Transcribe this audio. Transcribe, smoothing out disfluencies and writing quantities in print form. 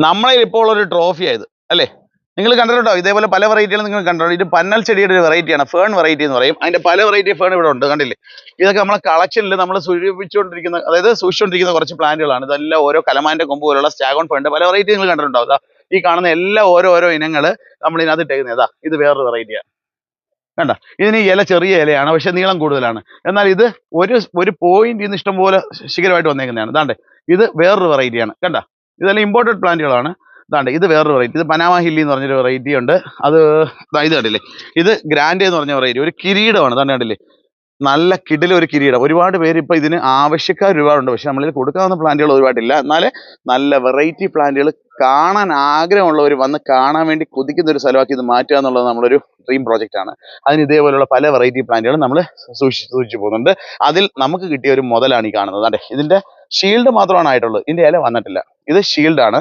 നമ്മളെ ഇപ്പോൾ ഒരു ട്രോഫി ആയത് അല്ലേ? നിങ്ങൾ കണ്ടിട്ടുണ്ടോ? ഇതേപോലെ പല വെറൈറ്റികളും നിങ്ങൾ കണ്ടിട്ടുണ്ട്. ഇത് പന്നൽ ചെടിയുടെ ഒരു വെറൈറ്റിയാണ്, ഫേൺ വെറൈറ്റി എന്ന് പറയും. അതിന്റെ പല വെറൈറ്റി ഫേൺ ഇവിടെ ഉണ്ട്, കണ്ടില്ലേ? ഇതൊക്കെ നമ്മളെ കളക്ഷനിൽ നമ്മൾ സൂക്ഷിച്ചുകൊണ്ടിരിക്കുന്ന, അതായത് സൂക്ഷിച്ചുകൊണ്ടിരിക്കുന്ന കുറച്ച് പ്ലാന്റുകളാണ്. ഇതെല്ലാം ഓരോ കലമാന്റെ കൊമ്പ് പോലുള്ള സ്റ്റാഗോൺ ഫേണിന്റെ പല വെറൈറ്റി നിങ്ങൾ കണ്ടിട്ടുണ്ടോ? അതാ ഈ കാണുന്ന എല്ലാം ഓരോരോ ഇനങ്ങൾ നമ്മൾ ഇതിനകത്ത് ഇട്ടേക്കുന്നത്. അതാ ഇത് വേറൊരു വെറൈറ്റിയാണ്, കണ്ട. ഇതിന് ഇല ചെറിയ ഇലയാണ്, പക്ഷെ നീളം കൂടുതലാണ്. എന്നാൽ ഇത് ഒരു പോയിന്റ് ഇന്ന് ഇഷ്ടംപോലെ ശിഖരമായിട്ട് വന്നേക്കുന്നതാണ്. ഇതാണ്ട് ഇത് വേറൊരു വെറൈറ്റിയാണ്, കണ്ട. ഇതെല്ലാം ഇമ്പോർട്ടഡ് പ്ലാന്റുകളാണ്. ഇതാണ്ട് ഇത് വേറൊരു വെറൈറ്റി. ഇത് പനാമ ഹില്ലി എന്ന് പറഞ്ഞൊരു വെറൈറ്റി ഉണ്ട്. അത് ഇത് കണ്ടില്ലേ? ഇത് ഗ്രാൻഡ് എന്ന് പറഞ്ഞ വെറൈറ്റി, ഒരു കിരീടമാണ്. ഇതാണ്ട് കണ്ടില്ലേ? നല്ല കിടിലം ഒരു കിരീടം. ഒരുപാട് പേര് ഇപ്പൊ ഇതിന് ആവശ്യക്കാർ ഒരുപാടുണ്ട്, പക്ഷെ നമ്മളിൽ കൊടുക്കാവുന്ന പ്ലാന്റുകൾ ഒരുപാടില്ല. എന്നാൽ നല്ല വെറൈറ്റി പ്ലാന്റുകൾ കാണാൻ ആഗ്രഹമുള്ളവർ വന്ന് കാണാൻ വേണ്ടി കൊതിക്കുന്ന ഒരു സ്ഥലമാക്കി ഇത് മാറ്റുക എന്നുള്ളത് നമ്മളൊരു ഡ്രീം പ്രോജക്റ്റ് ആണ്. അതിന് ഇതേപോലെയുള്ള പല വെറൈറ്റി പ്ലാന്റുകളും നമ്മൾ സൂക്ഷിച്ചു പോകുന്നുണ്ട്. അതിൽ നമുക്ക് കിട്ടിയ ഒരു മുതലാണ് ഈ കാണുന്നത്. അതെ, ഇതിന്റെ ഷീൽഡ് മാത്രമാണ് ആയിട്ടുള്ളത്, ഇതിന്റെ ഇല വന്നിട്ടില്ല. ഇത് ഷീൽഡാണ്.